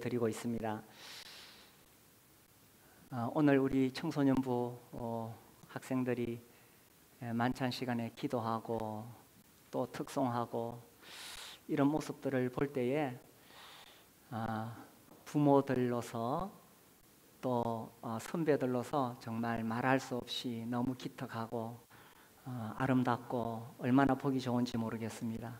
드리고 있습니다. 오늘 우리 청소년부 학생들이 만찬 시간에 기도하고 또 특송하고 이런 모습들을 볼 때에 부모들로서 또 선배들로서 정말 말할 수 없이 너무 기특하고 아름답고 얼마나 보기 좋은지 모르겠습니다.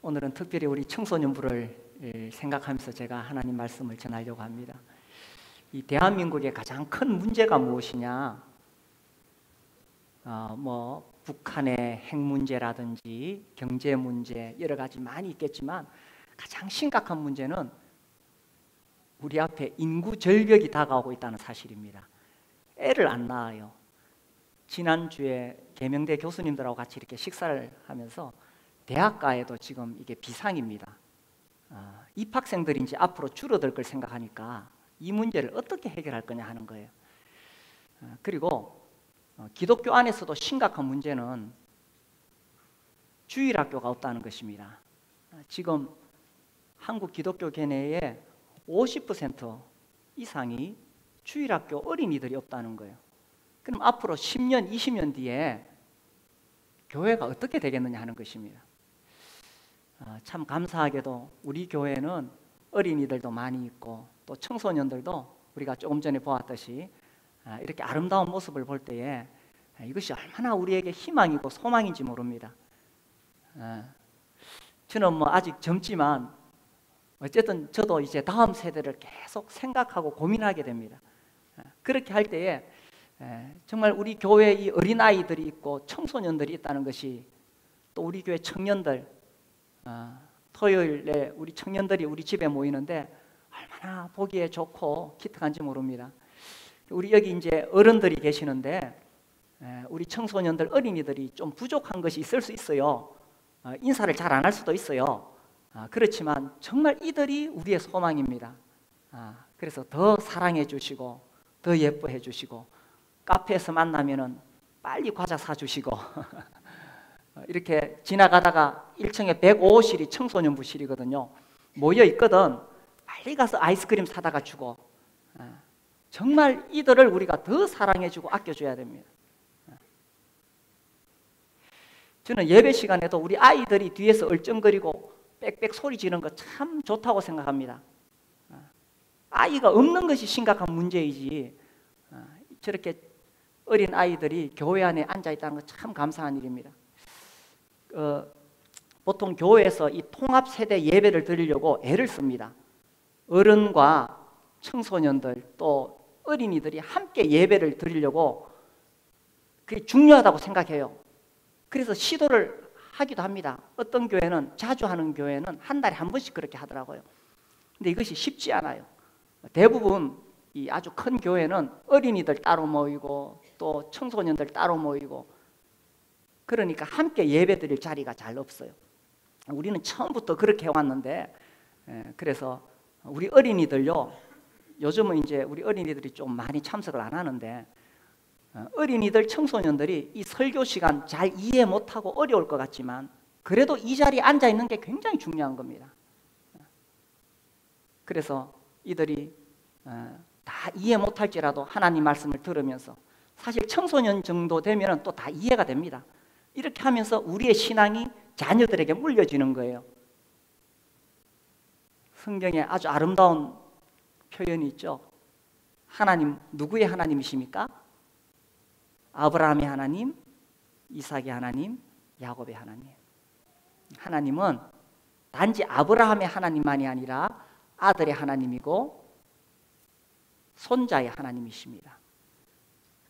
오늘은 특별히 우리 청소년부를 생각하면서 제가 하나님 말씀을 전하려고 합니다. 이 대한민국의 가장 큰 문제가 무엇이냐? 북한의 핵 문제라든지 경제 문제 여러 가지 많이 있겠지만 가장 심각한 문제는 우리 앞에 인구 절벽이 다가오고 있다는 사실입니다. 애를 안 낳아요. 지난주에 계명대 교수님들하고 같이 이렇게 식사를 하면서 대학가에도 지금 이게 비상입니다. 입학생들이 이제 앞으로 줄어들 걸 생각하니까 이 문제를 어떻게 해결할 거냐 하는 거예요. 그리고 기독교 안에서도 심각한 문제는 주일학교가 없다는 것입니다. 지금 한국 기독교 견해의 50% 이상이 주일학교 어린이들이 없다는 거예요. 그럼 앞으로 10년, 20년 뒤에 교회가 어떻게 되겠느냐 하는 것입니다. 참 감사하게도 우리 교회는 어린이들도 많이 있고 또 청소년들도 우리가 조금 전에 보았듯이 이렇게 아름다운 모습을 볼 때에 이것이 얼마나 우리에게 희망이고 소망인지 모릅니다. 저는 아직 젊지만 어쨌든 저도 이제 다음 세대를 계속 생각하고 고민하게 됩니다. 그렇게 할 때에 정말 우리 교회에 이 어린아이들이 있고 청소년들이 있다는 것이 또 우리 교회 청년들 토요일에 우리 청년들이 우리 집에 모이는데 얼마나 보기에 좋고 기특한지 모릅니다. 우리 여기 이제 어른들이 계시는데 우리 청소년들 어린이들이 좀 부족한 것이 있을 수 있어요. 인사를 잘 안 할 수도 있어요. 그렇지만 정말 이들이 우리의 소망입니다. 그래서 더 사랑해 주시고 더 예뻐해 주시고 카페에서 만나면은 빨리 과자 사주시고 이렇게 지나가다가 1층에 105호실이 청소년부실이거든요. 모여 있거든. 빨리 가서 아이스크림 사다가 주고 정말 이들을 우리가 더 사랑해주고 아껴줘야 됩니다. 저는 예배 시간에도 우리 아이들이 뒤에서 얼쩡거리고 빽빽 소리 지르는 거 참 좋다고 생각합니다. 아이가 없는 것이 심각한 문제이지 저렇게 어린 아이들이 교회 안에 앉아있다는 거 참 감사한 일입니다. 보통 교회에서 이 통합세대 예배를 드리려고 애를 씁니다. 어른과 청소년들 또 어린이들이 함께 예배를 드리려고 그게 중요하다고 생각해요. 그래서 시도를 하기도 합니다. 어떤 교회는 자주 하는 교회는 한 달에 한 번씩 그렇게 하더라고요. 근데 이것이 쉽지 않아요. 대부분 이 아주 큰 교회는 어린이들 따로 모이고 또 청소년들 따로 모이고 그러니까 함께 예배 드릴 자리가 잘 없어요. 우리는 처음부터 그렇게 해왔는데 그래서 우리 어린이들요 요즘은 이제 우리 어린이들이 좀 많이 참석을 안 하는데 어린이들 청소년들이 이 설교 시간 잘 이해 못하고 어려울 것 같지만 그래도 이 자리에 앉아 있는 게 굉장히 중요한 겁니다. 그래서 이들이 다 이해 못할지라도 하나님 말씀을 들으면서 사실 청소년 정도 되면 또 다 이해가 됩니다. 이렇게 하면서 우리의 신앙이 자녀들에게 물려지는 거예요. 성경에 아주 아름다운 표현이 있죠. 하나님, 누구의 하나님이십니까? 아브라함의 하나님, 이삭의 하나님, 야곱의 하나님. 하나님은 단지 아브라함의 하나님만이 아니라 아들의 하나님이고 손자의 하나님이십니다.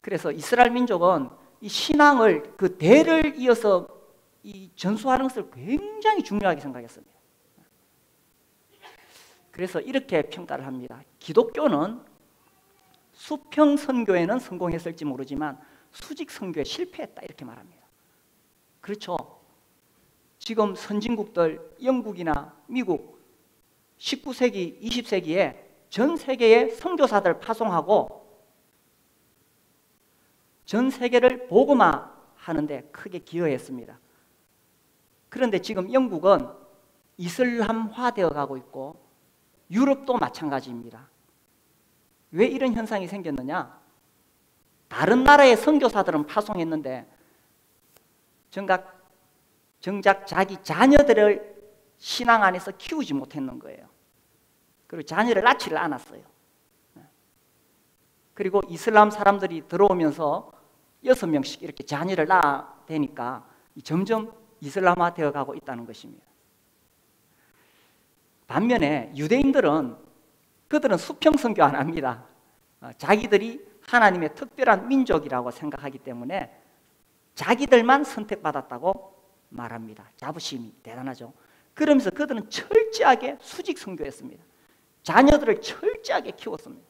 그래서 이스라엘 민족은 이 신앙을 그 대를 이어서 이 전수하는 것을 굉장히 중요하게 생각했습니다. 그래서 이렇게 평가를 합니다. 기독교는 수평 선교에는 성공했을지 모르지만 수직 선교에 실패했다 이렇게 말합니다. 그렇죠. 지금 선진국들 영국이나 미국 19세기, 20세기에 전 세계에 선교사들 파송하고 전 세계를 복음화하는 데 크게 기여했습니다. 그런데 지금 영국은 이슬람화되어 가고 있고 유럽도 마찬가지입니다. 왜 이런 현상이 생겼느냐? 다른 나라의 선교사들은 파송했는데 정작 자기 자녀들을 신앙 안에서 키우지 못했는 거예요. 그리고 자녀를 낳지를 않았어요. 그리고 이슬람 사람들이 들어오면서 6명씩 이렇게 자녀를 낳아대니까 점점 이슬람화 되어 가고 있다는 것입니다. 반면에 유대인들은 그들은 수평 선교 안 합니다. 자기들이 하나님의 특별한 민족이라고 생각하기 때문에 자기들만 선택받았다고 말합니다. 자부심이 대단하죠. 그러면서 그들은 철저하게 수직 선교했습니다. 자녀들을 철저하게 키웠습니다.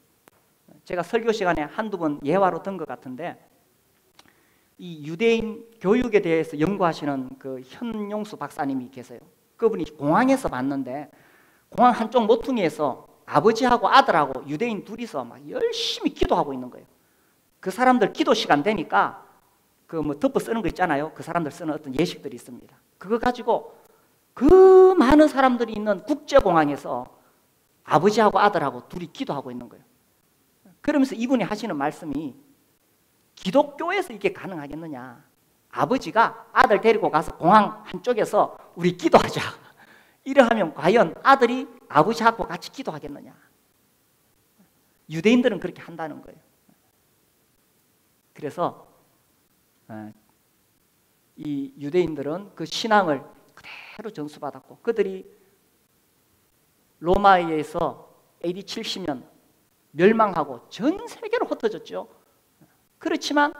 제가 설교 시간에 한두 번 예화로 든 것 같은데 이 유대인 교육에 대해서 연구하시는 그 현용수 박사님이 계세요. 그분이 공항에서 봤는데 공항 한쪽 모퉁이에서 아버지하고 아들하고 유대인 둘이서 막 열심히 기도하고 있는 거예요. 그 사람들 기도 시간 되니까 그 뭐 덮어 쓰는 거 있잖아요. 그 사람들 쓰는 어떤 예식들이 있습니다. 그거 가지고 그 많은 사람들이 있는 국제공항에서 아버지하고 아들하고 둘이 기도하고 있는 거예요. 그러면서 이분이 하시는 말씀이 기독교에서 이게 가능하겠느냐? 아버지가 아들 데리고 가서 공항 한쪽에서 우리 기도하자. 이러하면 과연 아들이 아버지하고 같이 기도하겠느냐? 유대인들은 그렇게 한다는 거예요. 그래서 이 유대인들은 그 신앙을 그대로 전수받았고 그들이 로마에 의해서 AD 70년 멸망하고 전 세계로 흩어졌죠. 그렇지만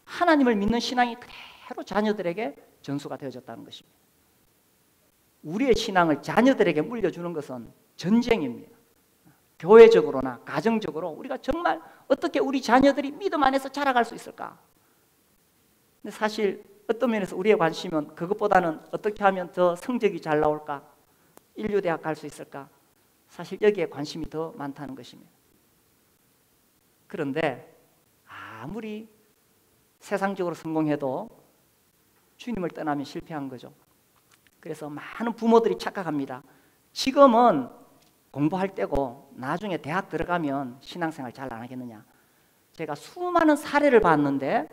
하나님을 믿는 신앙이 그대로 자녀들에게 전수가 되어졌다는 것입니다. 우리의 신앙을 자녀들에게 물려주는 것은 전쟁입니다. 교회적으로나 가정적으로 우리가 정말 어떻게 우리 자녀들이 믿음 안에서 자라갈 수 있을까? 근데 사실 어떤 면에서 우리의 관심은 그것보다는 어떻게 하면 더 성적이 잘 나올까? 인류대학 갈 수 있을까? 사실 여기에 관심이 더 많다는 것입니다. 그런데 아무리 세상적으로 성공해도 주님을 떠나면 실패한 거죠. 그래서 많은 부모들이 착각합니다. 지금은 공부할 때고 나중에 대학 들어가면 신앙생활 잘 안 하겠느냐. 제가 수많은 사례를 봤는데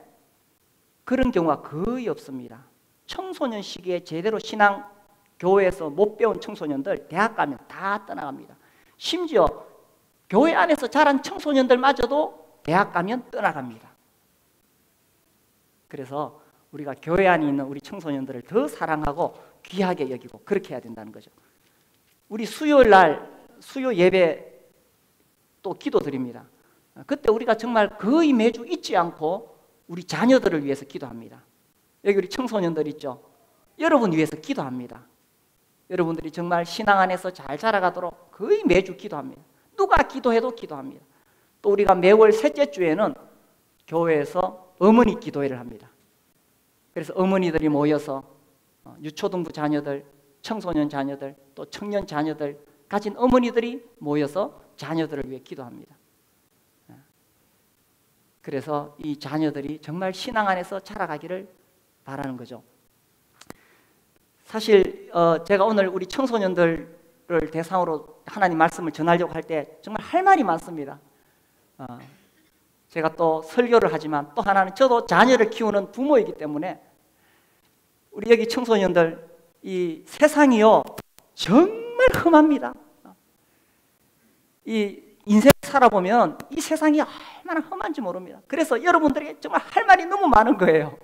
그런 경우가 거의 없습니다. 청소년 시기에 제대로 신앙 교회에서 못 배운 청소년들 대학 가면 다 떠나갑니다. 심지어 교회 안에서 자란 청소년들마저도 대학 가면 떠나갑니다. 그래서 우리가 교회 안에 있는 우리 청소년들을 더 사랑하고 귀하게 여기고 그렇게 해야 된다는 거죠. 우리 수요일 날 수요 예배 또 기도 드립니다. 그때 우리가 정말 거의 매주 잊지 않고 우리 자녀들을 위해서 기도합니다. 여기 우리 청소년들 있죠? 여러분 위해서 기도합니다. 여러분들이 정말 신앙 안에서 잘 자라가도록 거의 매주 기도합니다. 누가 기도해도 기도합니다. 또 우리가 매월 셋째 주에는 교회에서 어머니 기도회를 합니다. 그래서 어머니들이 모여서 유초등부 자녀들, 청소년 자녀들, 또 청년 자녀들 가진 어머니들이 모여서 자녀들을 위해 기도합니다. 그래서 이 자녀들이 정말 신앙 안에서 자라가기를 바라는 거죠. 사실 제가 오늘 우리 청소년들을 대상으로 하나님 말씀을 전하려고 할 때 정말 할 말이 많습니다. 제가 또 설교를 하지만 또 하나는 저도 자녀를 키우는 부모이기 때문에 우리 여기 청소년들 이 세상이요 정말 험합니다. 이 인생 살아보면 이 세상이 얼마나 험한지 모릅니다. 그래서 여러분들에게 정말 할 말이 너무 많은 거예요.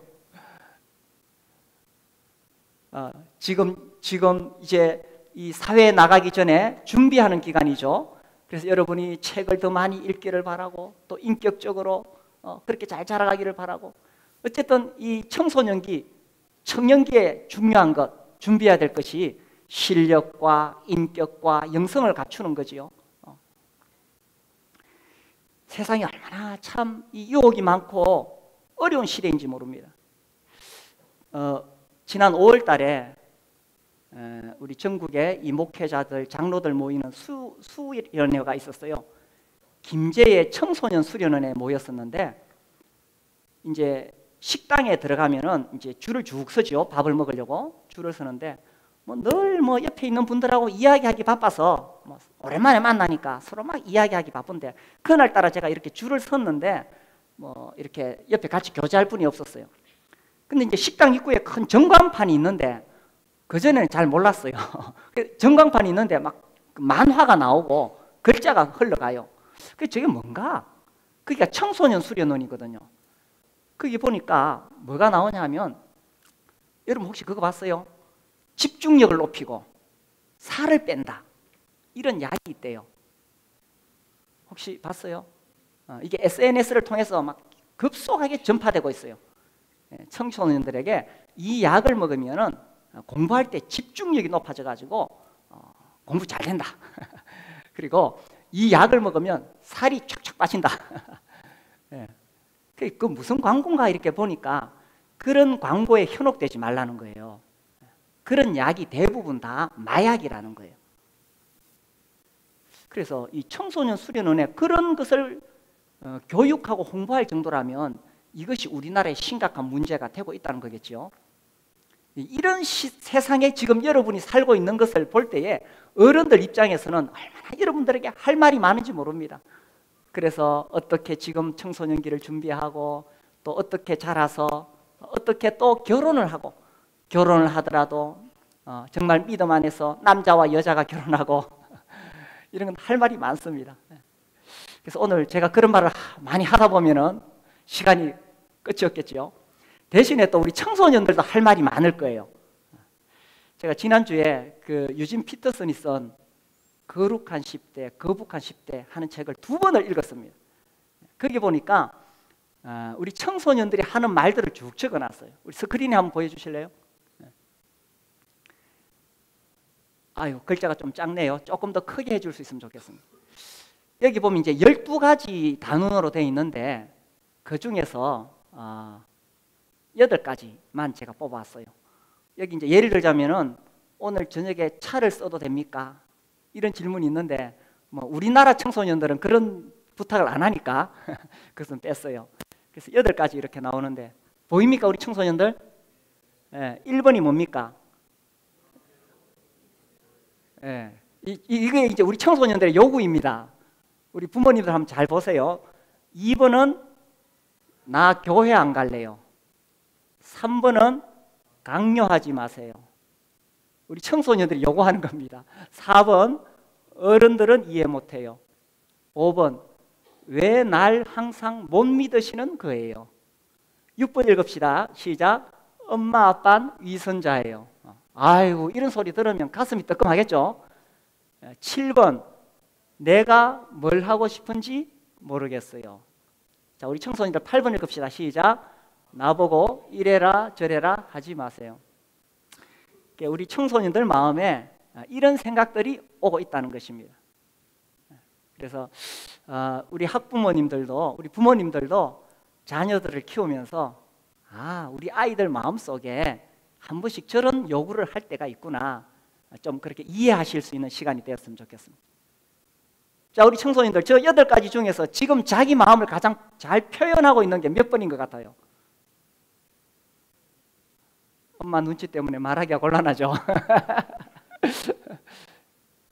지금 이제 이 사회에 나가기 전에 준비하는 기간이죠. 그래서 여러분이 책을 더 많이 읽기를 바라고 또 인격적으로 그렇게 잘 자라가기를 바라고 어쨌든 이 청소년기, 청년기에 중요한 것, 준비해야 될 것이 실력과 인격과 영성을 갖추는 거지요. 세상이 얼마나 참 이 유혹이 많고 어려운 시대인지 모릅니다. 지난 5월 달에 우리 전국에 이 목회자들, 장로들 모이는 수련회가 있었어요. 김제의 청소년 수련원에 모였었는데 이제 식당에 들어가면은 이제 줄을 쭉 서죠. 밥을 먹으려고 줄을 서는데 뭐 늘 뭐 옆에 있는 분들하고 이야기하기 바빠서 뭐 오랜만에 만나니까 서로 막 이야기하기 바쁜데 그날따라 제가 이렇게 줄을 섰는데 뭐 이렇게 옆에 같이 교제할 분이 없었어요. 근데 이제 식당 입구에 큰 전광판이 있는데 그전에는 잘 몰랐어요. 전광판이 있는데 막 만화가 나오고 글자가 흘러가요. 그게 저게 뭔가? 그게 청소년 수련원이거든요. 거기 보니까 뭐가 나오냐면 여러분 혹시 그거 봤어요? 집중력을 높이고 살을 뺀다 이런 약이 있대요. 혹시 봤어요? 이게 SNS를 통해서 막 급속하게 전파되고 있어요. 청소년들에게 이 약을 먹으면은 공부할 때 집중력이 높아져 가지고 공부 잘 된다. 그리고 이 약을 먹으면 살이 촥촥 빠진다. 그 무슨 광고인가 이렇게 보니까 그런 광고에 현혹되지 말라는 거예요. 그런 약이 대부분 다 마약이라는 거예요. 그래서 이 청소년 수련원에 그런 것을 교육하고 홍보할 정도라면 이것이 우리나라의 심각한 문제가 되고 있다는 거겠죠. 이런 세상에 지금 여러분이 살고 있는 것을 볼 때에 어른들 입장에서는 얼마나 여러분들에게 할 말이 많은지 모릅니다. 그래서 어떻게 지금 청소년기를 준비하고 또 어떻게 자라서 어떻게 또 결혼을 하고 결혼을 하더라도 정말 믿음 안에서 남자와 여자가 결혼하고 이런 건 할 말이 많습니다. 그래서 오늘 제가 그런 말을 많이 하다 보면은 시간이 끝이 없겠죠. 대신에 또 우리 청소년들도 할 말이 많을 거예요. 제가 지난주에 그 유진 피터슨이 쓴 거룩한 10대, 거북한 10대 하는 책을 2번을 읽었습니다. 거기 보니까 우리 청소년들이 하는 말들을 쭉 적어놨어요. 우리 스크린에 한번 보여주실래요? 아유, 글자가 좀 작네요. 조금 더 크게 해줄 수 있으면 좋겠습니다. 여기 보면 이제 12가지 단원으로 되어 있는데 그 중에서 8가지만 제가 뽑아왔어요. 여기 이제 예를 들자면은 오늘 저녁에 차를 써도 됩니까? 이런 질문이 있는데 뭐 우리나라 청소년들은 그런 부탁을 안 하니까 그것은 뺐어요. 그래서 8가지 이렇게 나오는데 보입니까 우리 청소년들? 1번이 뭡니까? 이게 이제 우리 청소년들의 요구입니다. 우리 부모님들 한번 잘 보세요. 2번은 나 교회 안 갈래요. 3번은 강요하지 마세요. 우리 청소년들이 요구하는 겁니다. 4번 어른들은 이해 못해요. 5번 왜 날 항상 못 믿으시는 거예요. 6번 읽읍시다. 시작. 엄마 아빠는 위선자예요. 아이고 이런 소리 들으면 가슴이 뜨끔하겠죠. 7번 내가 뭘 하고 싶은지 모르겠어요. 자, 우리 청소년들 8번 읽읍시다. 시작. 나보고 이래라 저래라 하지 마세요. 우리 청소년들 마음에 이런 생각들이 오고 있다는 것입니다. 그래서 우리 학부모님들도 우리 부모님들도 자녀들을 키우면서 우리 아이들 마음속에 한 번씩 저런 요구를 할 때가 있구나 좀 그렇게 이해하실 수 있는 시간이 되었으면 좋겠습니다. 자, 우리 청소년들 저 8가지 중에서 지금 자기 마음을 가장 잘 표현하고 있는 게 몇 번인 것 같아요? 엄마 눈치 때문에 말하기가 곤란하죠.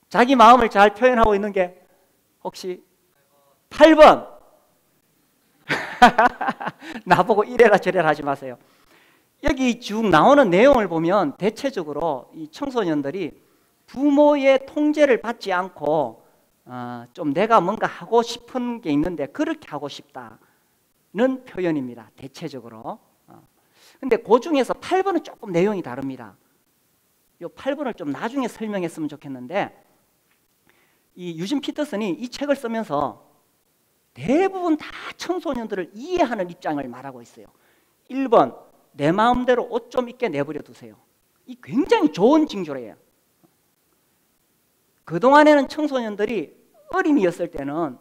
자기 마음을 잘 표현하고 있는 게 혹시 8번. 나보고 이래라 저래라 하지 마세요. 여기 쭉 나오는 내용을 보면 대체적으로 이 청소년들이 부모의 통제를 받지 않고 좀 내가 뭔가 하고 싶은 게 있는데 그렇게 하고 싶다는 표현입니다. 대체적으로. 근데 그 중에서 8번은 조금 내용이 다릅니다. 이 8번을 좀 나중에 설명했으면 좋겠는데 이 유진 피터슨이 이 책을 쓰면서 대부분 다 청소년들을 이해하는 입장을 말하고 있어요. 1번 내 마음대로 옷 좀 입게 내버려 두세요. 이 굉장히 좋은 징조예요. 그동안에는 청소년들이 어린이였을 때는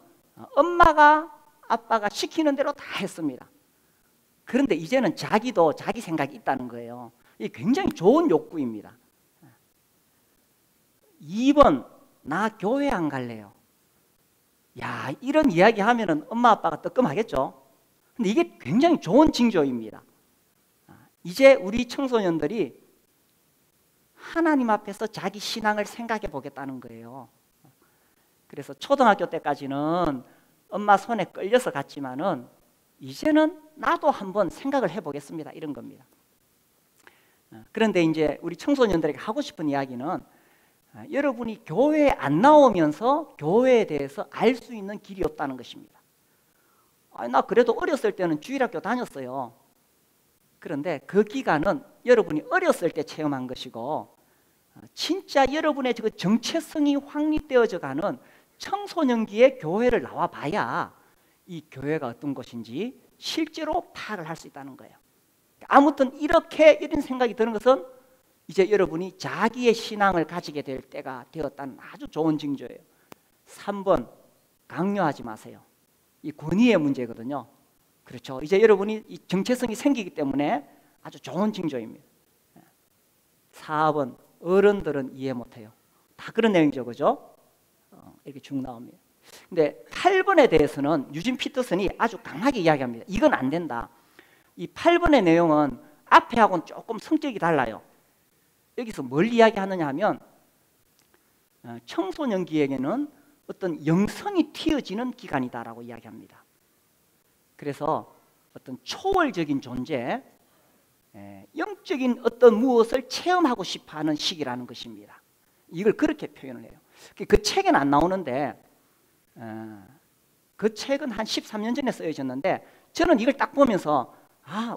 엄마가 아빠가 시키는 대로 다 했습니다. 그런데 이제는 자기도 자기 생각이 있다는 거예요. 이 굉장히 좋은 욕구입니다. 2번 나 교회 안 갈래요. 야, 이런 이야기 하면은 엄마 아빠가 뜨끔하겠죠. 근데 이게 굉장히 좋은 징조입니다. 이제 우리 청소년들이 하나님 앞에서 자기 신앙을 생각해 보겠다는 거예요. 그래서 초등학교 때까지는 엄마 손에 끌려서 갔지만은 이제는 나도 한번 생각을 해보겠습니다, 이런 겁니다. 그런데 이제 우리 청소년들에게 하고 싶은 이야기는 여러분이 교회에 안 나오면서 교회에 대해서 알 수 있는 길이 없다는 것입니다. 나 그래도 어렸을 때는 주일학교 다녔어요. 그런데 그 기간은 여러분이 어렸을 때 체험한 것이고, 진짜 여러분의 그 정체성이 확립되어져 가는 청소년기에 교회를 나와 봐야 이 교회가 어떤 곳인지 실제로 파악을 할 수 있다는 거예요. 아무튼 이런 생각이 드는 것은 이제 여러분이 자기의 신앙을 가지게 될 때가 되었다는 아주 좋은 징조예요. 3번, 강요하지 마세요. 이 권위의 문제거든요. 그렇죠. 이제 여러분이 이 정체성이 생기기 때문에 아주 좋은 징조입니다. 4번, 어른들은 이해 못해요. 다 그런 내용이죠, 그죠? 이렇게 쭉 나옵니다. 근데 8번에 대해서는 유진 피터슨이 아주 강하게 이야기합니다. 이건 안 된다. 이 8번의 내용은 앞에하고는 조금 성격이 달라요. 여기서 뭘 이야기하느냐 하면, 청소년기에게는 어떤 영성이 튀어지는 기간이다라고 이야기합니다. 그래서 어떤 초월적인 존재, 영적인 어떤 무엇을 체험하고 싶어하는 시기라는 것입니다. 이걸 그렇게 표현을 해요. 그 책은 안 나오는데, 그 책은 한 13년 전에 쓰여졌는데, 저는 이걸 딱 보면서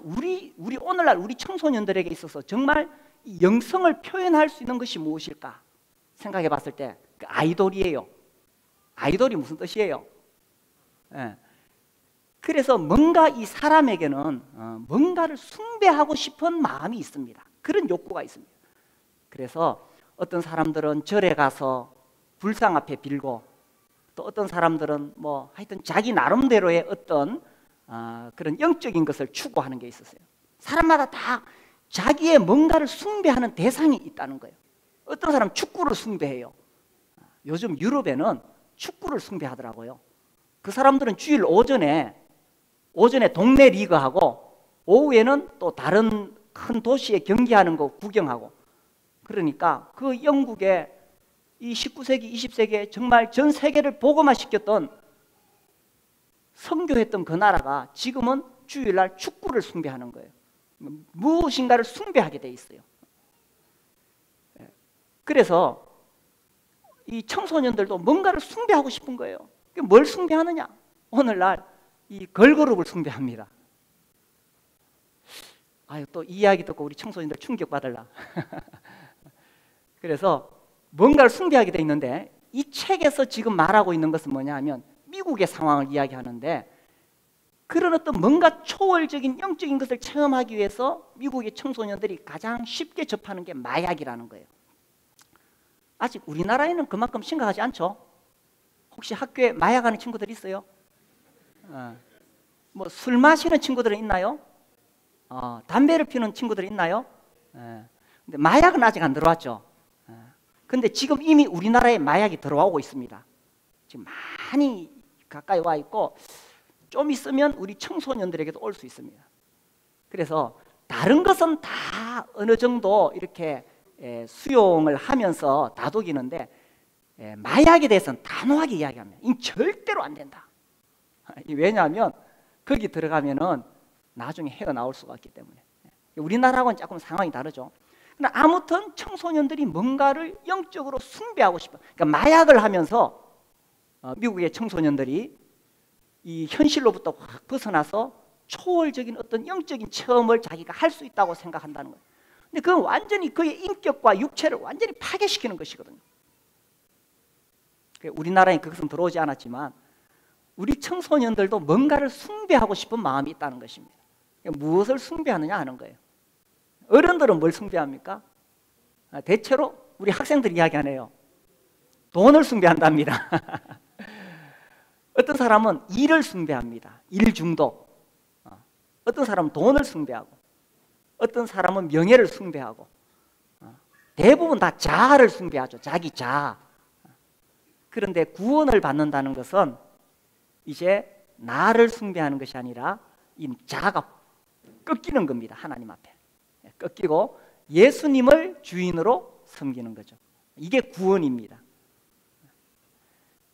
우리 오늘날 우리 청소년들에게 있어서 정말 이 영성을 표현할 수 있는 것이 무엇일까 생각해 봤을 때 그 아이돌이에요. 아이돌이 무슨 뜻이에요? 그래서 뭔가 이 사람에게는 뭔가를 숭배하고 싶은 마음이 있습니다. 그런 욕구가 있습니다. 그래서 어떤 사람들은 절에 가서 불상 앞에 빌고, 또 어떤 사람들은 뭐 하여튼 자기 나름대로의 어떤 그런 영적인 것을 추구하는 게 있었어요. 사람마다 다 자기의 뭔가를 숭배하는 대상이 있다는 거예요. 어떤 사람은 축구를 숭배해요. 요즘 유럽에는 축구를 숭배하더라고요. 그 사람들은 주일 오전에 동네 리그하고, 오후에는 또 다른 큰 도시에 경기하는 거 구경하고, 그러니까 그 영국의 이 19세기, 20세기에 정말 전 세계를 복음화시켰던, 선교했던 그 나라가 지금은 주일날 축구를 숭배하는 거예요. 무엇인가를 숭배하게 돼 있어요. 그래서 이 청소년들도 뭔가를 숭배하고 싶은 거예요. 뭘 숭배하느냐? 오늘날 이 걸그룹을 숭배합니다. 또 이 이야기 듣고 우리 청소년들 충격받을라. 그래서 뭔가를 숭배하게 돼 있는데, 이 책에서 지금 말하고 있는 것은 뭐냐 하면 미국의 상황을 이야기하는데, 그런 어떤 뭔가 초월적인 영적인 것을 체험하기 위해서 미국의 청소년들이 가장 쉽게 접하는 게 마약이라는 거예요. 아직 우리나라에는 그만큼 심각하지 않죠? 혹시 학교에 마약하는 친구들 있어요? 뭐 술 마시는 친구들은 있나요? 담배를 피우는 친구들이 있나요? 근데 마약은 아직 안 들어왔죠. 근데 지금 이미 우리나라에 마약이 들어오고 있습니다. 지금 많이 가까이 와 있고, 좀 있으면 우리 청소년들에게도 올 수 있습니다. 그래서 다른 것은 다 어느 정도 이렇게 수용을 하면서 다독이는데, 마약에 대해서는 단호하게 이야기합니다. 이건 절대로 안 된다. 왜냐하면 거기 들어가면은 나중에 헤어나올 수가 있기 때문에. 우리나라하고는 조금 상황이 다르죠. 그러나 아무튼 청소년들이 뭔가를 영적으로 숭배하고 싶어. 그러니까 마약을 하면서 미국의 청소년들이 이 현실로부터 확 벗어나서 초월적인 어떤 영적인 체험을 자기가 할 수 있다고 생각한다는 거예요. 근데 그건 완전히 그의 인격과 육체를 완전히 파괴시키는 것이거든요. 우리나라에 그것은 들어오지 않았지만 우리 청소년들도 뭔가를 숭배하고 싶은 마음이 있다는 것입니다. 무엇을 숭배하느냐 하는 거예요. 어른들은 뭘 숭배합니까? 대체로 우리 학생들이 이야기하네요. 돈을 숭배한답니다. 어떤 사람은 일을 숭배합니다. 일 중독. 어떤 사람은 돈을 숭배하고, 어떤 사람은 명예를 숭배하고, 대부분 다 자아를 숭배하죠. 자기 자아. 그런데 구원을 받는다는 것은 이제 나를 숭배하는 것이 아니라 이 자아가 꺾이는 겁니다. 하나님 앞에 꺾이고 예수님을 주인으로 섬기는 거죠. 이게 구원입니다.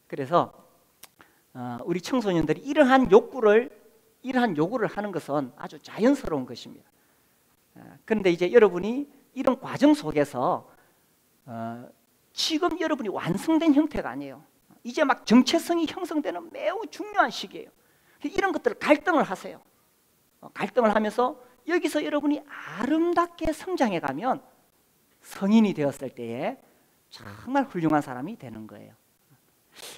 그래서 우리 청소년들이 이러한 요구를 하는 것은 아주 자연스러운 것입니다. 그런데 이제 여러분이 이런 과정 속에서 지금 여러분이 완성된 형태가 아니에요. 이제 막 정체성이 형성되는 매우 중요한 시기예요. 이런 것들을 갈등을 하세요. 갈등을 하면서 여기서 여러분이 아름답게 성장해 가면 성인이 되었을 때에 정말 훌륭한 사람이 되는 거예요.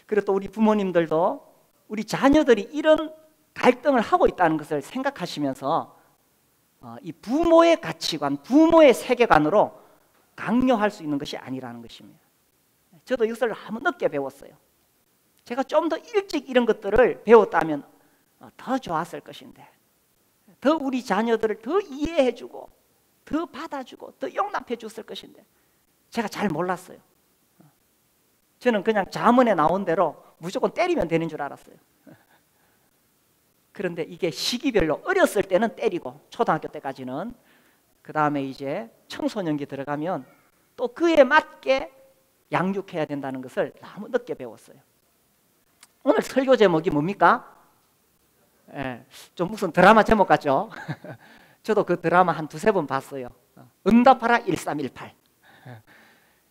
그리고 또 우리 부모님들도 우리 자녀들이 이런 갈등을 하고 있다는 것을 생각하시면서 이 부모의 가치관, 부모의 세계관으로 강요할 수 있는 것이 아니라는 것입니다. 저도 이것을 한번 늦게 배웠어요. 제가 좀 더 일찍 이런 것들을 배웠다면 더 좋았을 것인데, 더 우리 자녀들을 더 이해해주고 더 받아주고 더 용납해 줬을 것인데 제가 잘 몰랐어요. 저는 그냥 잠언에 나온 대로 무조건 때리면 되는 줄 알았어요. 그런데 이게 시기별로 어렸을 때는 때리고 초등학교 때까지는, 그 다음에 이제 청소년기 들어가면 또 그에 맞게 양육해야 된다는 것을 너무 늦게 배웠어요. 오늘 설교 제목이 뭡니까? 좀 무슨 드라마 제목 같죠? 저도 그 드라마 한 두세 번 봤어요. 응답하라 1318.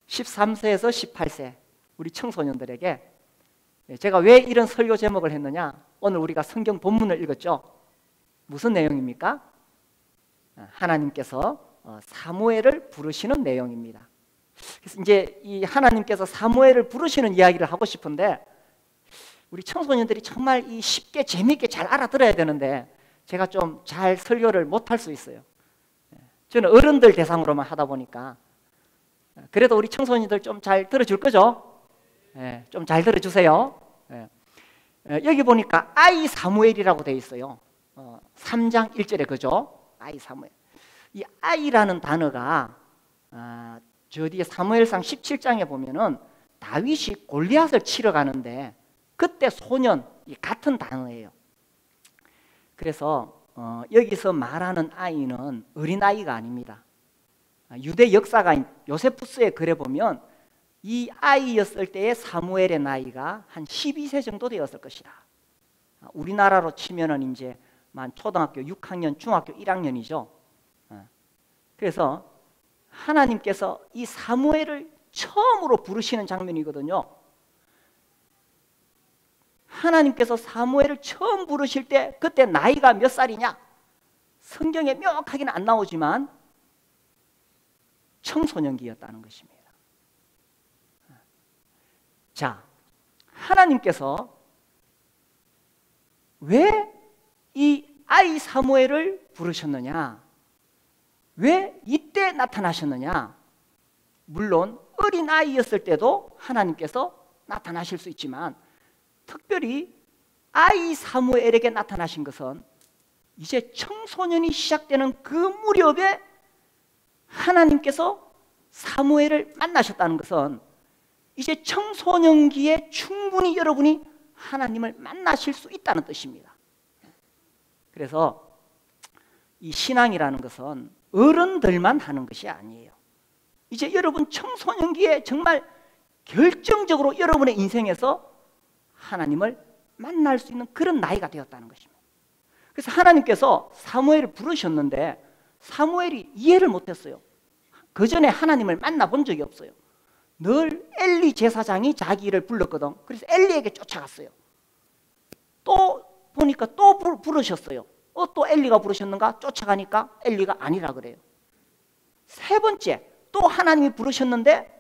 13세에서 18세 우리 청소년들에게 제가 왜 이런 설교 제목을 했느냐? 오늘 우리가 성경 본문을 읽었죠? 무슨 내용입니까? 하나님께서 사무엘을 부르시는 내용입니다. 그래서 이제 이 하나님께서 사무엘을 부르시는 이야기를 하고 싶은데 우리 청소년들이 정말 이 쉽게 재미있게 잘 알아들어야 되는데 제가 좀 잘 설교를 못할 수 있어요. 저는 어른들 대상으로만 하다 보니까. 그래도 우리 청소년들 좀 잘 들어줄 거죠? 좀 잘 들어주세요. 여기 보니까 아이 사무엘이라고 되어 있어요. 3장 1절에 그죠? 아이 사무엘. 이 아이라는 단어가 저 뒤에 사무엘상 17장에 보면은 다윗이 골리앗을 치러 가는데 그때 소년, 같은 단어예요. 그래서 여기서 말하는 아이는 어린아이가 아닙니다. 유대 역사가인 요세푸스의 글에 보면 이 아이였을 때의 사무엘의 나이가 한 12세 정도 되었을 것이다. 우리나라로 치면은 이제 초등학교 6학년, 중학교 1학년이죠. 그래서 하나님께서 이 사무엘을 처음으로 부르시는 장면이거든요. 하나님께서 사무엘을 처음 부르실 때 그때 나이가 몇 살이냐? 성경에 명확하게는 안 나오지만 청소년기였다는 것입니다. 자, 하나님께서 왜 이 아이 사무엘을 부르셨느냐? 왜 이때 나타나셨느냐? 물론 어린아이였을 때도 하나님께서 나타나실 수 있지만 특별히 아이 사무엘에게 나타나신 것은 이제 청소년이 시작되는 그 무렵에 하나님께서 사무엘을 만나셨다는 것은 이제 청소년기에 충분히 여러분이 하나님을 만나실 수 있다는 뜻입니다. 그래서 이 신앙이라는 것은 어른들만 하는 것이 아니에요. 이제 여러분 청소년기에 정말 결정적으로 여러분의 인생에서 하나님을 만날 수 있는 그런 나이가 되었다는 것입니다. 그래서 하나님께서 사무엘을 부르셨는데 사무엘이 이해를 못했어요. 그 전에 하나님을 만나본 적이 없어요. 늘 엘리 제사장이 자기를 불렀거든. 그래서 엘리에게 쫓아갔어요. 또 보니까 또 부르셨어요. 또 엘리가 부르셨는가? 쫓아가니까 엘리가 아니라 그래요. 세 번째 또 하나님이 부르셨는데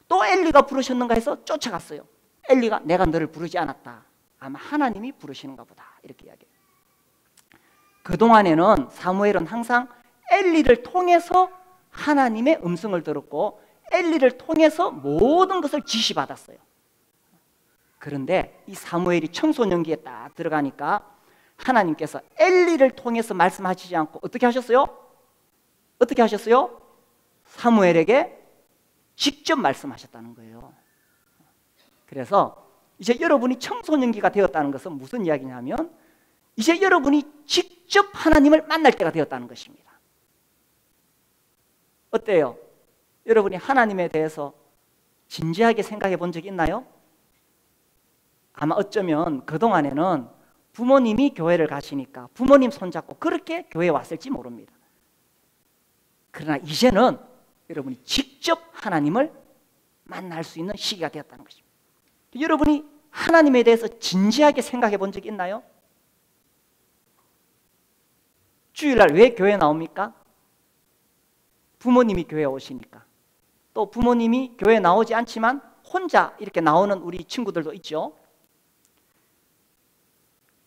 또 엘리가 부르셨는가 해서 쫓아갔어요. 엘리가 내가 너를 부르지 않았다. 아마 하나님이 부르시는가 보다. 이렇게 이야기해요. 그동안에는 사무엘은 항상 엘리를 통해서 하나님의 음성을 들었고 엘리를 통해서 모든 것을 지시받았어요. 그런데 이 사무엘이 청소년기에 딱 들어가니까 하나님께서 엘리를 통해서 말씀하시지 않고 어떻게 하셨어요? 어떻게 하셨어요? 사무엘에게 직접 말씀하셨다는 거예요. 그래서 이제 여러분이 청소년기가 되었다는 것은 무슨 이야기냐면 이제 여러분이 직접 하나님을 만날 때가 되었다는 것입니다. 어때요? 여러분이 하나님에 대해서 진지하게 생각해 본 적이 있나요? 아마 어쩌면 그동안에는 부모님이 교회를 가시니까 부모님 손잡고 그렇게 교회에 왔을지 모릅니다. 그러나 이제는 여러분이 직접 하나님을 만날 수 있는 시기가 되었다는 것입니다. 여러분이 하나님에 대해서 진지하게 생각해 본 적이 있나요? 주일날 왜 교회에 나옵니까? 부모님이 교회에 오시니까. 또 부모님이 교회에 나오지 않지만 혼자 이렇게 나오는 우리 친구들도 있죠.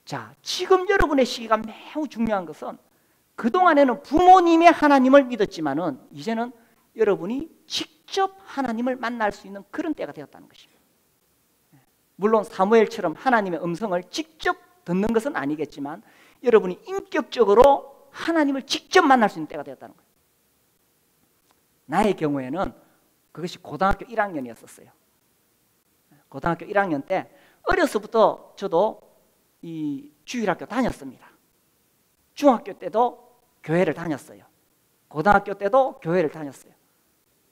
자, 지금 여러분의 시기가 매우 중요한 것은 그동안에는 부모님의 하나님을 믿었지만은 이제는 여러분이 직접 하나님을 만날 수 있는 그런 때가 되었다는 것입니다. 물론 사무엘처럼 하나님의 음성을 직접 듣는 것은 아니겠지만 여러분이 인격적으로 하나님을 직접 만날 수 있는 때가 되었다는 거예요. 나의 경우에는 그것이 고등학교 1학년이었어요. 고등학교 1학년 때 어려서부터 저도 이 주일학교 다녔습니다. 중학교 때도 교회를 다녔어요. 고등학교 때도 교회를 다녔어요.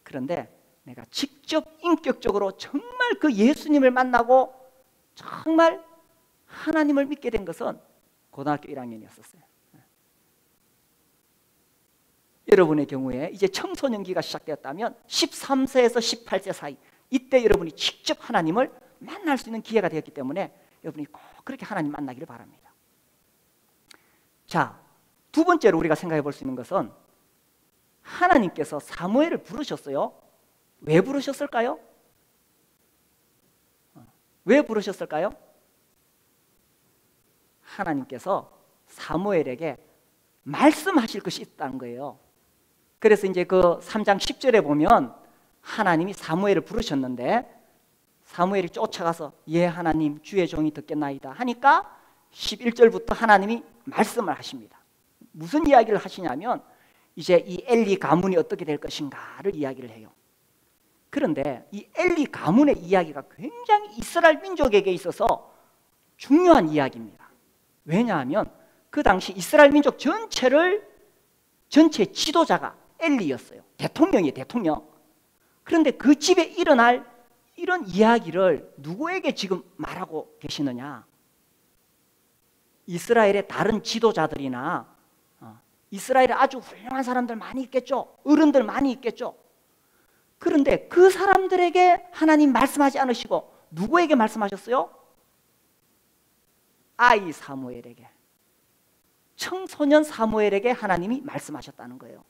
그런데 내가 직접 인격적으로 정말 그 예수님을 만나고 정말 하나님을 믿게 된 것은 고등학교 1학년이었어요. 여러분의 경우에 이제 청소년기가 시작되었다면 13세에서 18세 사이, 이때 여러분이 직접 하나님을 만날 수 있는 기회가 되었기 때문에 여러분이 꼭 그렇게 하나님 만나기를 바랍니다. 자, 두 번째로 우리가 생각해 볼 수 있는 것은 하나님께서 사무엘을 부르셨어요. 왜 부르셨을까요? 왜 부르셨을까요? 하나님께서 사무엘에게 말씀하실 것이 있다는 거예요. 그래서 이제 그 3장 10절에 보면 하나님이 사무엘을 부르셨는데 사무엘이 쫓아가서 예 하나님 주의 종이 듣겠나이다 하니까 11절부터 하나님이 말씀을 하십니다. 무슨 이야기를 하시냐면 이제 이 엘리 가문이 어떻게 될 것인가를 이야기를 해요. 그런데 이 엘리 가문의 이야기가 굉장히 이스라엘 민족에게 있어서 중요한 이야기입니다. 왜냐하면 그 당시 이스라엘 민족 전체의 지도자가 엘리였어요. 대통령이에요, 대통령. 그런데 그 집에 일어날 이런 이야기를 누구에게 지금 말하고 계시느냐? 이스라엘의 다른 지도자들이나 이스라엘에 아주 훌륭한 사람들 많이 있겠죠. 어른들 많이 있겠죠. 그런데 그 사람들에게 하나님 말씀하지 않으시고 누구에게 말씀하셨어요? 아이 사무엘에게, 청소년 사무엘에게 하나님이 말씀하셨다는 거예요.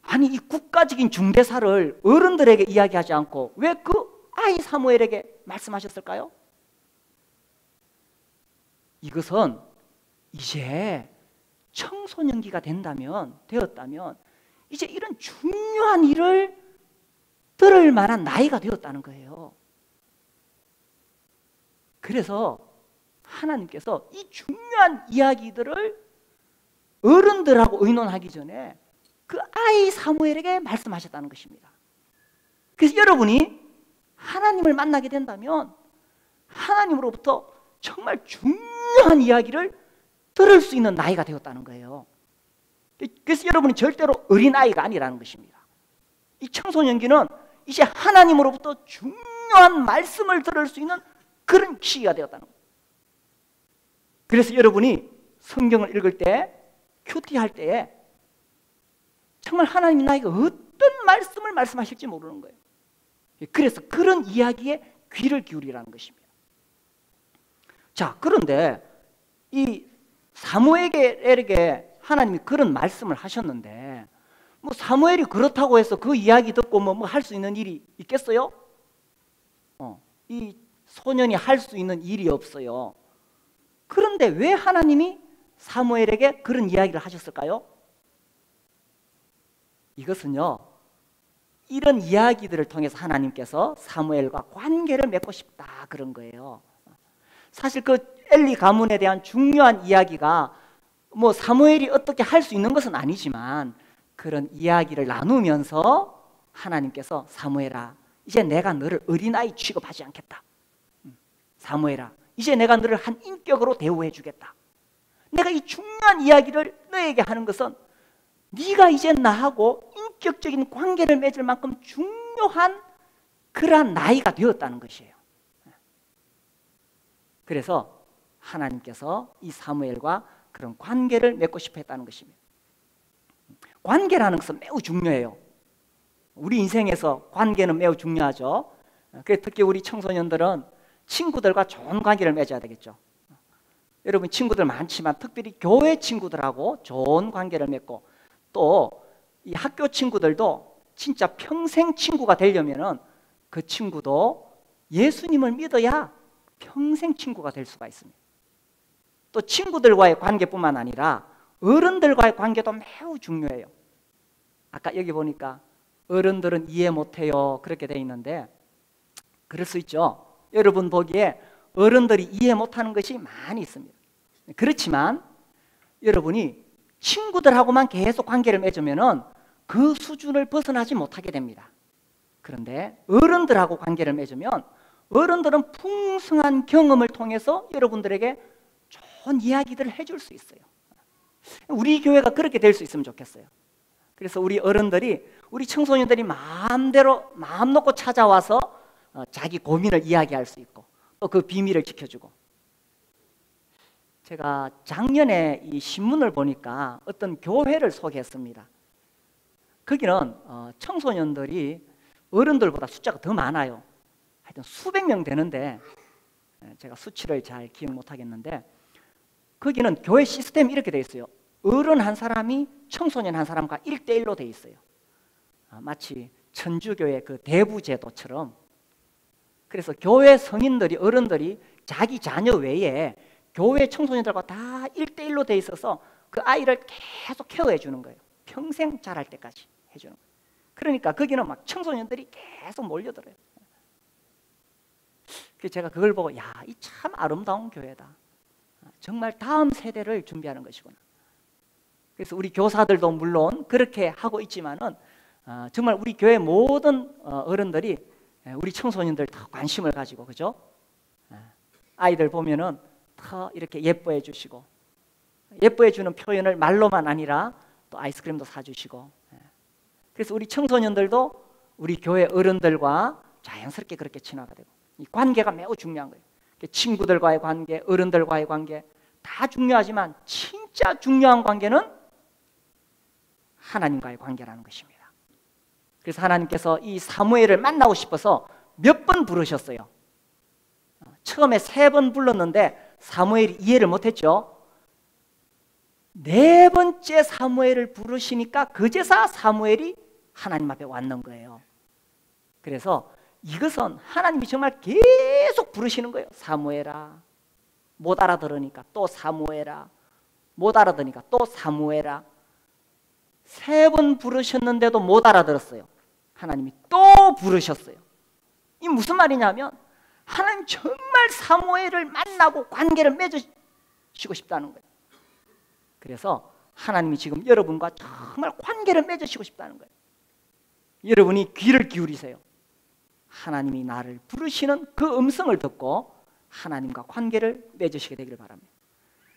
아니 이 국가적인 중대사를 어른들에게 이야기하지 않고 왜 그 아이 사무엘에게 말씀하셨을까요? 이것은 이제 청소년기가 되었다면 이제 이런 중요한 일을 들을 만한 나이가 되었다는 거예요. 그래서 하나님께서 이 중요한 이야기들을 어른들하고 의논하기 전에 그 아이 사무엘에게 말씀하셨다는 것입니다. 그래서 여러분이 하나님을 만나게 된다면 하나님으로부터 정말 중요한 이야기를 들을 수 있는 나이가 되었다는 거예요. 그래서 여러분이 절대로 어린아이가 아니라는 것입니다. 이 청소년기는 이제 하나님으로부터 중요한 말씀을 들을 수 있는 그런 시기가 되었다는 거예요. 그래서 여러분이 성경을 읽을 때, 큐티할 때에 정말 하나님이 나에게 어떤 말씀을 말씀하실지 모르는 거예요. 그래서 그런 이야기에 귀를 기울이라는 것입니다. 자, 그런데 이 사무엘에게 하나님이 그런 말씀을 하셨는데 뭐 사무엘이 그렇다고 해서 그 이야기 듣고 뭐 할 수 있는 일이 있겠어요? 이 소년이 할 수 있는 일이 없어요. 그런데 왜 하나님이 사무엘에게 그런 이야기를 하셨을까요? 이것은요, 이런 이야기들을 통해서 하나님께서 사무엘과 관계를 맺고 싶다 그런 거예요. 사실 그 엘리 가문에 대한 중요한 이야기가 뭐 사무엘이 어떻게 할 수 있는 것은 아니지만 그런 이야기를 나누면서 하나님께서 사무엘아, 이제 내가 너를 어린아이 취급하지 않겠다. 사무엘아, 이제 내가 너를 한 인격으로 대우해 주겠다. 내가 이 중요한 이야기를 너에게 하는 것은 네가 이제 나하고 인격적인 관계를 맺을 만큼 중요한 그러한 나이가 되었다는 것이에요. 그래서 하나님께서 이 사무엘과 그런 관계를 맺고 싶어 했다는 것입니다. 관계라는 것은 매우 중요해요. 우리 인생에서 관계는 매우 중요하죠. 특히 우리 청소년들은 친구들과 좋은 관계를 맺어야 되겠죠. 여러분 친구들 많지만 특별히 교회 친구들하고 좋은 관계를 맺고, 또 이 학교 친구들도 진짜 평생 친구가 되려면은 그 친구도 예수님을 믿어야 평생 친구가 될 수가 있습니다. 또 친구들과의 관계뿐만 아니라 어른들과의 관계도 매우 중요해요. 아까 여기 보니까 어른들은 이해 못해요 그렇게 돼 있는데, 그럴 수 있죠. 여러분 보기에 어른들이 이해 못하는 것이 많이 있습니다. 그렇지만 여러분이 친구들하고만 계속 관계를 맺으면은 그 수준을 벗어나지 못하게 됩니다. 그런데 어른들하고 관계를 맺으면 어른들은 풍성한 경험을 통해서 여러분들에게 좋은 이야기들을 해줄 수 있어요. 우리 교회가 그렇게 될 수 있으면 좋겠어요. 그래서 우리 어른들이, 우리 청소년들이 마음대로 마음 놓고 찾아와서 자기 고민을 이야기할 수 있고, 또 그 비밀을 지켜주고. 제가 작년에 이 신문을 보니까 어떤 교회를 소개했습니다. 거기는 청소년들이 어른들보다 숫자가 더 많아요. 하여튼 수백 명 되는데, 제가 수치를 잘 기억 못 하겠는데, 거기는 교회 시스템이 이렇게 돼 있어요. 어른 한 사람이 청소년 한 사람과 1대1로 돼 있어요. 마치 천주교의 그 대부제도처럼. 그래서 교회 성인들이, 어른들이 자기 자녀 외에 교회 청소년들과 다 1대1로 돼 있어서 그 아이를 계속 케어해 주는 거예요. 평생 자랄 때까지 해주는 거예요. 그러니까 거기는 막 청소년들이 계속 몰려들어요. 그래서 제가 그걸 보고, 야, 이 참 아름다운 교회다. 정말 다음 세대를 준비하는 것이구나. 그래서 우리 교사들도 물론 그렇게 하고 있지만은 정말 우리 교회 모든 어른들이 우리 청소년들 더 관심을 가지고, 그죠? 아이들 보면은 더 이렇게 예뻐해 주시고, 예뻐해 주는 표현을 말로만 아니라 또 아이스크림도 사주시고. 그래서 우리 청소년들도 우리 교회 어른들과 자연스럽게 그렇게 친화가 되고, 이 관계가 매우 중요한 거예요. 친구들과의 관계, 어른들과의 관계 다 중요하지만 진짜 중요한 관계는 하나님과의 관계라는 것입니다. 그래서 하나님께서 이 사무엘을 만나고 싶어서 몇 번 부르셨어요. 처음에 3번 불렀는데 사무엘이 이해를 못했죠. 4번째 사무엘을 부르시니까 그제서 사무엘이 하나님 앞에 왔는 거예요. 그래서 이것은 하나님이 정말 계속 부르시는 거예요. 사무엘아. 못 알아들으니까 또 사무엘아. 못 알아들으니까 또 사무엘아. 3번 부르셨는데도 못 알아들었어요. 하나님이 또 부르셨어요. 이 무슨 말이냐면 하나님 정말 사무엘을 만나고 관계를 맺으시고 싶다는 거예요. 그래서 하나님이 지금 여러분과 정말 관계를 맺으시고 싶다는 거예요. 여러분이 귀를 기울이세요. 하나님이 나를 부르시는 그 음성을 듣고 하나님과 관계를 맺으시게 되기를 바랍니다.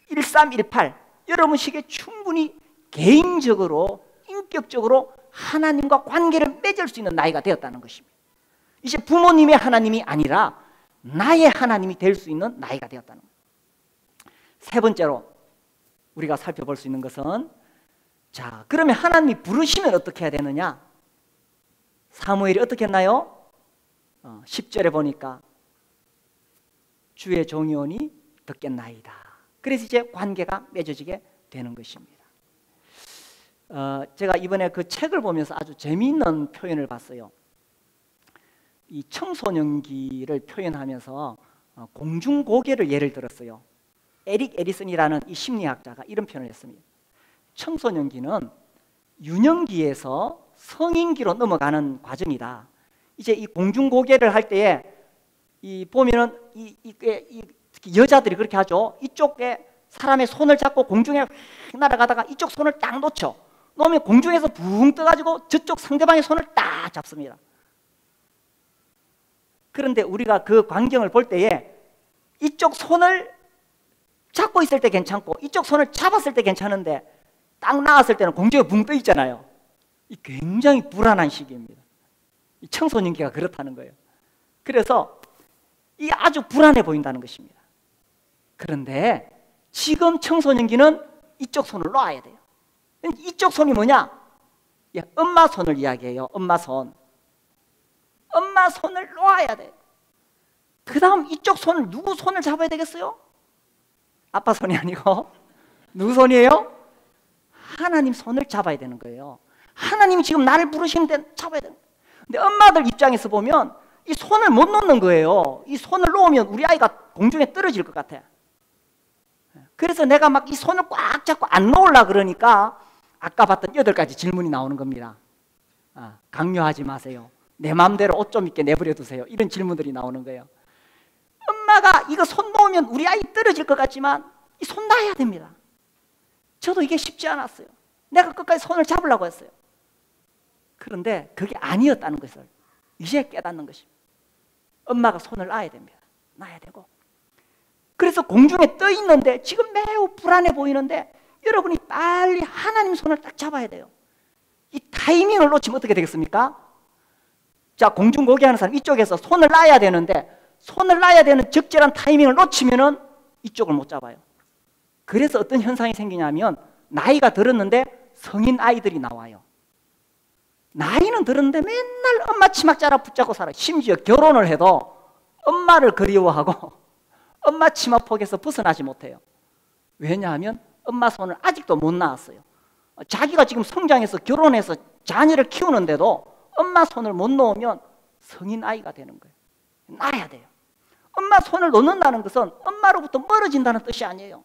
1318, 여러분 시기에 충분히 개인적으로 인격적으로 하나님과 관계를 맺을 수 있는 나이가 되었다는 것입니다. 이제 부모님의 하나님이 아니라 나의 하나님이 될 수 있는 나이가 되었다는 거예요. 3번째로 우리가 살펴볼 수 있는 것은, 자, 그러면 하나님이 부르시면 어떻게 해야 되느냐? 사무엘이 어떻게 했나요? 10절에 보니까 주의 종이오니 듣겠나이다. 그래서 이제 관계가 맺어지게 되는 것입니다. 제가 이번에 그 책을 보면서 아주 재미있는 표현을 봤어요. 이 청소년기를 표현하면서 공중고개를 예를 들었어요. 에릭 에리슨이라는 이 심리학자가 이런 표현을 했습니다. 청소년기는 유년기에서 성인기로 넘어가는 과정이다. 이제 이 공중고개를 할 때에 이 보면은 특히 여자들이 그렇게 하죠. 이쪽에 사람의 손을 잡고 공중에 날아가다가 이쪽 손을 딱 놓죠. 놓으면 공중에서 붕 떠가지고 저쪽 상대방의 손을 딱 잡습니다. 그런데 우리가 그 광경을 볼 때에 이쪽 손을 잡고 있을 때 괜찮고 이쪽 손을 잡았을 때 괜찮은데 딱 나왔을 때는 공중에 붕 떠 있잖아요. 이 굉장히 불안한 시기입니다. 이 청소년기가 그렇다는 거예요. 그래서 이 아주 불안해 보인다는 것입니다. 그런데 지금 청소년기는 이쪽 손을 놓아야 돼요. 이쪽 손이 뭐냐? 엄마 손을 이야기해요. 엄마 손. 엄마 손을 놓아야 돼요. 그 다음 이쪽 손을, 누구 손을 잡아야 되겠어요? 아빠 손이 아니고 누구 손이에요? 하나님 손을 잡아야 되는 거예요. 하나님이 지금 나를 부르시는데 잡아야 되는 거예요. 근데 엄마들 입장에서 보면 이 손을 못 놓는 거예요. 이 손을 놓으면 우리 아이가 공중에 떨어질 것 같아요. 그래서 내가 막 이 손을 꽉 잡고 안 놓으려고 그러니까 아까 봤던 8가지 질문이 나오는 겁니다. 강요하지 마세요. 내 마음대로 옷 좀 입게 내버려 두세요. 이런 질문들이 나오는 거예요. 엄마가 이거 손 놓으면 우리 아이 떨어질 것 같지만 이 손 놔야 됩니다. 저도 이게 쉽지 않았어요. 내가 끝까지 손을 잡으려고 했어요. 그런데 그게 아니었다는 것을 이제 깨닫는 것입니다. 엄마가 손을 놔야 됩니다. 놔야 되고. 그래서 공중에 떠 있는데 지금 매우 불안해 보이는데 여러분이 빨리 하나님 손을 딱 잡아야 돼요. 이 타이밍을 놓치면 어떻게 되겠습니까? 자, 공중고기 하는 사람 이쪽에서 손을 놔야 되는데 손을 놔야 되는 적절한 타이밍을 놓치면은 이쪽을 못 잡아요. 그래서 어떤 현상이 생기냐면 나이가 들었는데 성인 아이들이 나와요. 나이는 들었는데 맨날 엄마 치막 자라 붙잡고 살아요. 심지어 결혼을 해도 엄마를 그리워하고 엄마 치마폭에서 벗어나지 못해요. 왜냐하면 엄마 손을 아직도 못 놨어요. 자기가 지금 성장해서 결혼해서 자녀를 키우는데도 엄마 손을 못 놓으면 성인 아이가 되는 거예요. 놔야 돼요. 엄마 손을 놓는다는 것은 엄마로부터 멀어진다는 뜻이 아니에요.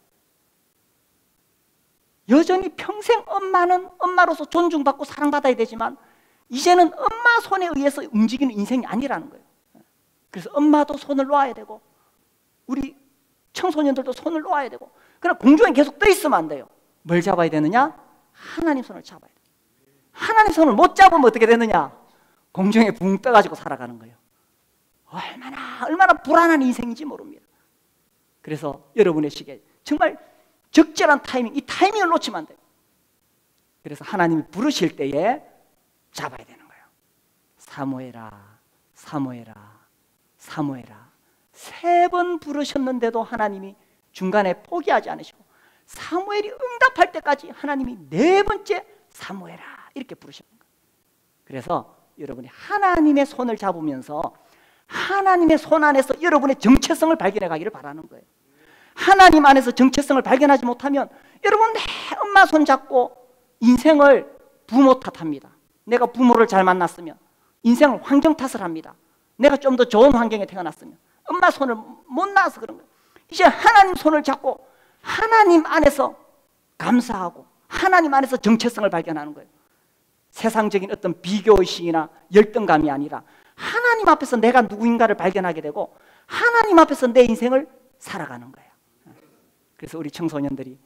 여전히 평생 엄마는 엄마로서 존중받고 사랑받아야 되지만 이제는 엄마 손에 의해서 움직이는 인생이 아니라는 거예요. 그래서 엄마도 손을 놓아야 되고 우리 청소년들도 손을 놓아야 되고, 그러나 공중에 계속 떠 있으면 안 돼요. 뭘 잡아야 되느냐? 하나님 손을 잡아야 돼요. 하나님 손을 못 잡으면 어떻게 되느냐? 공중에 붕 떠가지고 살아가는 거예요. 얼마나 불안한 인생인지 모릅니다. 그래서 여러분의 시기에 정말 적절한 타이밍, 이 타이밍을 놓치면 안 돼요. 그래서 하나님이 부르실 때에 잡아야 되는 거예요. 사무엘아, 사무엘아, 사무엘아. 3번 부르셨는데도 하나님이 중간에 포기하지 않으시고 사무엘이 응답할 때까지 하나님이 4번째 사무엘아 이렇게 부르셨는 거예요. 그래서 여러분이 하나님의 손을 잡으면서 하나님의 손 안에서 여러분의 정체성을 발견해 가기를 바라는 거예요. 하나님 안에서 정체성을 발견하지 못하면 여러분 내 엄마 손 잡고 인생을 부모 탓합니다. 내가 부모를 잘 만났으면 인생을 환경 탓을 합니다. 내가 좀 더 좋은 환경에 태어났으면 엄마 손을 못 놔서 그런 거예요. 이제 하나님 손을 잡고 하나님 안에서 감사하고 하나님 안에서 정체성을 발견하는 거예요. 세상적인 어떤 비교의식이나 열등감이 아니라 하나님 앞에서 내가 누구인가를 발견하게 되고 하나님 앞에서 내 인생을 살아가는 거예요. 그래서 우리 청소년들이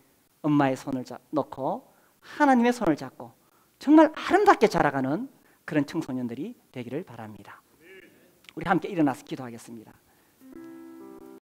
엄마의 손을 놓고 하나님의 손을 잡고 정말 아름답게 자라가는 그런 청소년들이 되기를 바랍니다. 우리 함께 일어나서 기도하겠습니다.